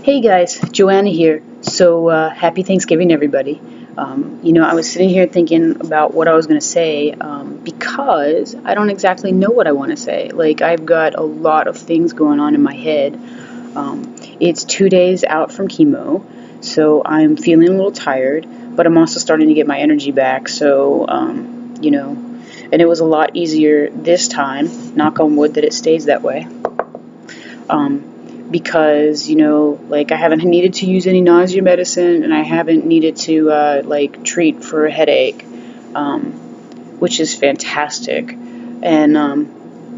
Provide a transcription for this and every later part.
Hey guys, Joanna here. Happy Thanksgiving, everybody. I was sitting here thinking about what I was going to say because I don't exactly know what I want to say. Like, I've got a lot of things going on in my head. It's 2 days out from chemo, so I'm feeling a little tired, but I'm also starting to get my energy back. And it was a lot easier this time, knock on wood, that it stays that way. Because I haven't needed to use any nausea medicine, and I haven't needed to treat for a headache, which is fantastic. And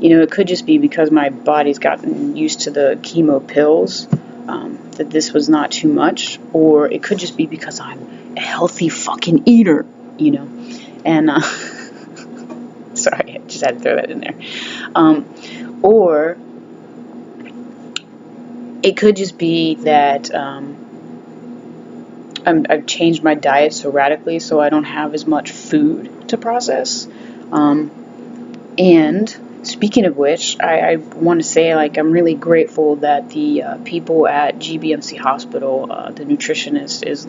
it could just be because my body's gotten used to the chemo pills, that this was not too much, or it could just be because I'm a healthy fucking eater, and sorry, I just had to throw that in there. Or it could just be that I've changed my diet so radically, so I don't have as much food to process. And speaking of which, I want to say, I'm really grateful that the people at GBMC Hospital, the nutritionist, is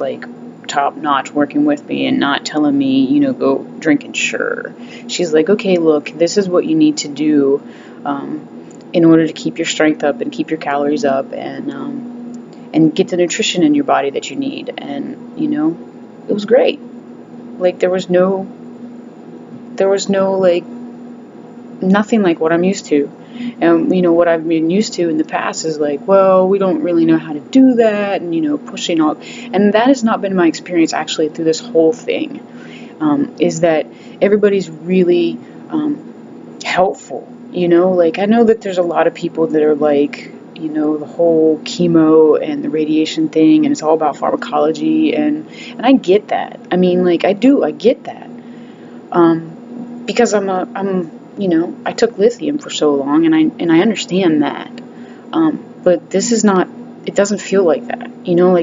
top notch working with me and not telling me, go drink and sure. She's like, okay, look, this is what you need to do in order to keep your strength up and keep your calories up and get the nutrition in your body that you need. And it was great. There was no nothing like what I'm used to. And what I've been used to in the past is well, we don't really know how to do that, and pushing all. And that has not been my experience actually through this whole thing. Is that everybody's really helpful. I know that there's a lot of people that are the whole chemo and the radiation thing, and it's all about pharmacology, and I get that. I mean, I get that. Because I took lithium for so long, and I understand that. But this is not. It doesn't feel like that.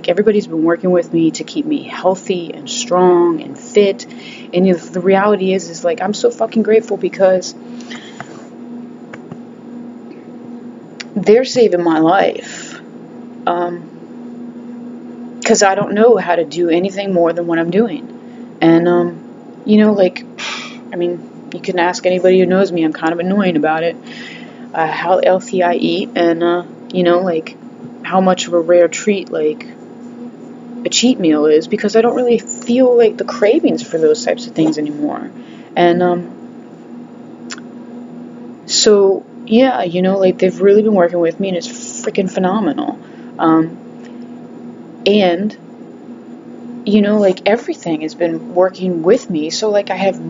Everybody's been working with me to keep me healthy and strong and fit, and the reality is I'm so fucking grateful because they're saving my life. Because I don't know how to do anything more than what I'm doing. And, you can ask anybody who knows me. I'm kind of annoying about it. How healthy I eat, and, how much of a rare treat, a cheat meal is, because I don't really feel the cravings for those types of things anymore. And, so, yeah, they've really been working with me, and it's freaking phenomenal. And, everything has been working with me, so, I have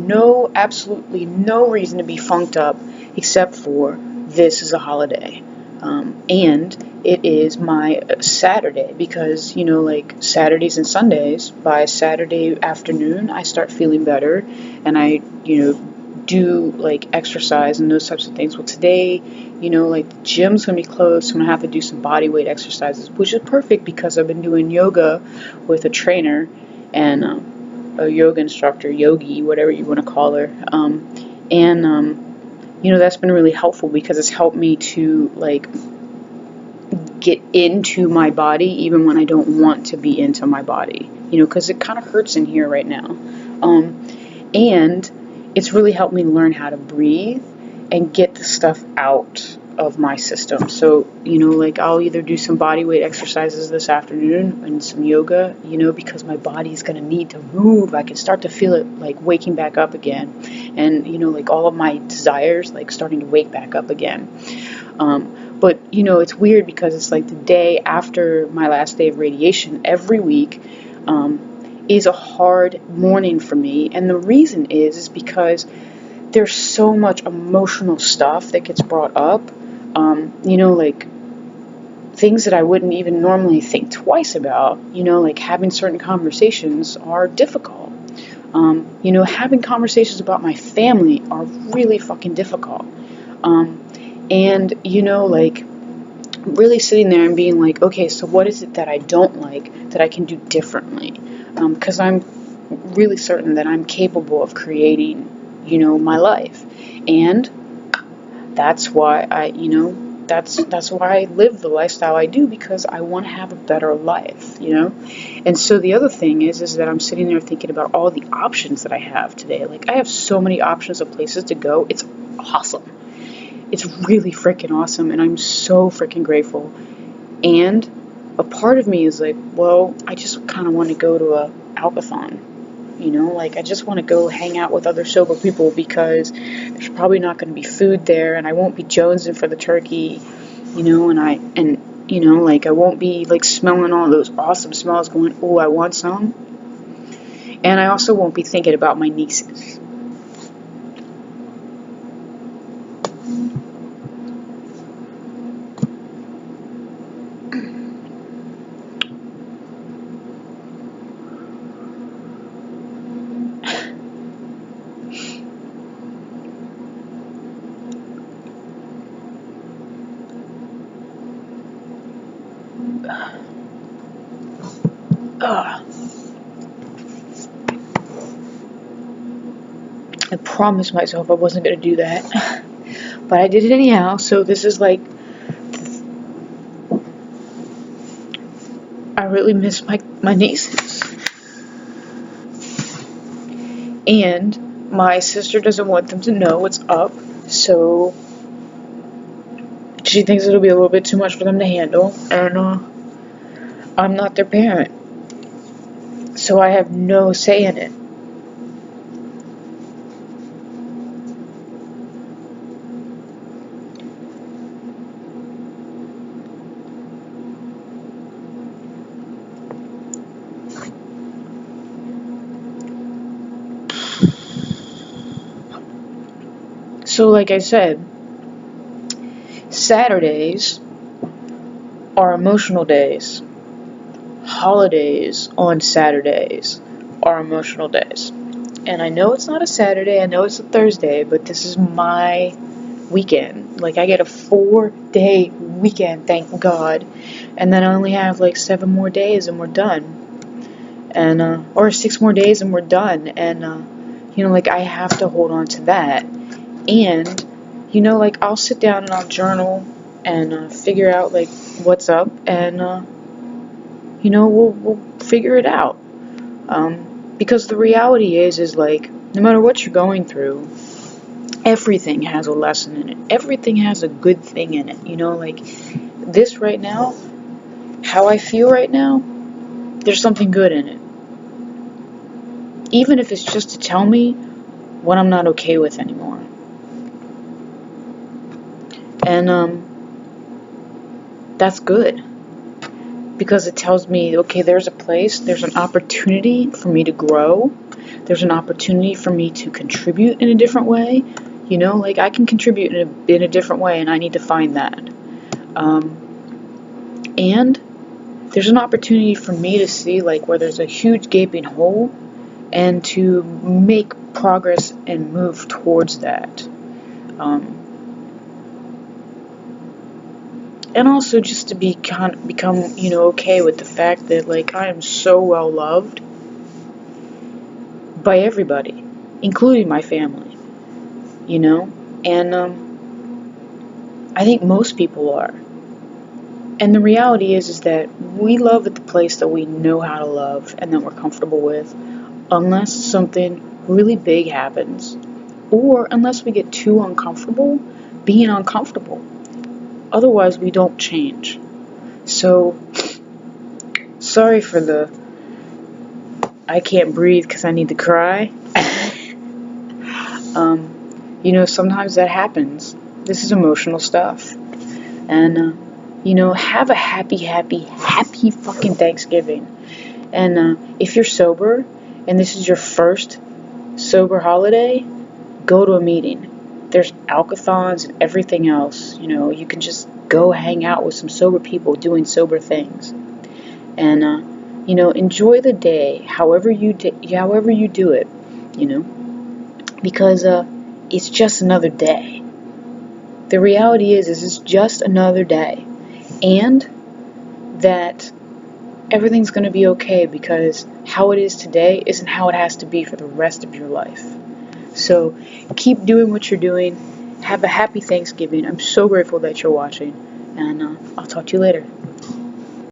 absolutely no reason to be funked up, except for this is a holiday. And it is my Saturday, because, Saturdays and Sundays, by Saturday afternoon, I start feeling better, and I, do exercise and those types of things. Well, today, the gym's gonna be closed, so I'm gonna have to do some body weight exercises, which is perfect because I've been doing yoga with a trainer and a yoga instructor, yogi, whatever you want to call her. That's been really helpful because it's helped me to get into my body even when I don't want to be into my body, because it kind of hurts in here right now. And it's really helped me learn how to breathe and get the stuff out of my system. So, I'll either do some body weight exercises this afternoon and some yoga, because my body's going to need to move. I can start to feel it waking back up again. And, all of my desires starting to wake back up again. But, it's weird because it's the day after my last day of radiation every week. Is a hard morning for me, and the reason is because there's so much emotional stuff that gets brought up, things that I wouldn't even normally think twice about, having certain conversations are difficult. Having conversations about my family are really fucking difficult. And, really sitting there and being okay, so what is it that I don't like that I can do differently? Because I'm really certain that I'm capable of creating, my life. And that's why I, that's why I live the lifestyle I do, because I want to have a better life, you know? And so the other thing is that I'm sitting there thinking about all the options that I have today. Like, I have so many options of places to go. It's awesome. It's really freaking awesome, and I'm so freaking grateful. And a part of me is like, well, I just kind of want to go to a alkathon. You know, like, I just want to go hang out with other sober people, because there's probably not going to be food there, and I won't be jonesing for the turkey, you know, and you know, like, I won't be like smelling all those awesome smells going, oh, I want some. And I also won't be thinking about my nieces. Ugh. I promised myself I wasn't going to do that. But I did it anyhow, so this is like, I really miss my nieces. And my sister doesn't want them to know what's up, so she thinks it'll be a little bit too much for them to handle, and I'm not their parent, so I have no say in it. So like I said, Saturdays are emotional days. Holidays on Saturdays are emotional days. And I know it's not a Saturday, I know it's a Thursday, but this is my weekend. Like, I get a 4-day weekend, thank God. And then I only have like 7 more days and we're done. And, or 6 more days and we're done. And, you know, like, I have to hold on to that. And, you know, like, I'll sit down and I'll journal and figure out, like, what's up, and, you know, we'll figure it out. Because the reality is like, no matter what you're going through, everything has a lesson in it. Everything has a good thing in it. You know, like, this right now, how I feel right now, there's something good in it. Even if it's just to tell me what I'm not okay with anymore. And, that's good. Because it tells me, okay, there's a place, there's an opportunity for me to grow. There's an opportunity for me to contribute in a different way. You know, like, I can contribute in a different way, and I need to find that. And there's an opportunity for me to see, like, where there's a huge gaping hole, and to make progress and move towards that. And also just to become, you know, okay with the fact that, like, I am so well loved by everybody, including my family, you know? And, I think most people are. And the reality is that we love at the place that we know how to love and that we're comfortable with, unless something really big happens, or unless we get too uncomfortable being uncomfortable. Otherwise, we don't change. So, sorry for the I can't breathe because I need to cry. You know, sometimes that happens. This is emotional stuff. And, you know, have a happy fucking Thanksgiving. And if you're sober and this is your first sober holiday, go to a meeting. There's alkathons and everything else. You know, you can just go hang out with some sober people doing sober things. And, you know, enjoy the day however you do it, you know, because it's just another day. The reality is it's just another day, and that everything's going to be okay, because how it is today isn't how it has to be for the rest of your life. So keep doing what you're doing, Have a happy Thanksgiving. I'm so grateful that you're watching, and I'll talk to you later.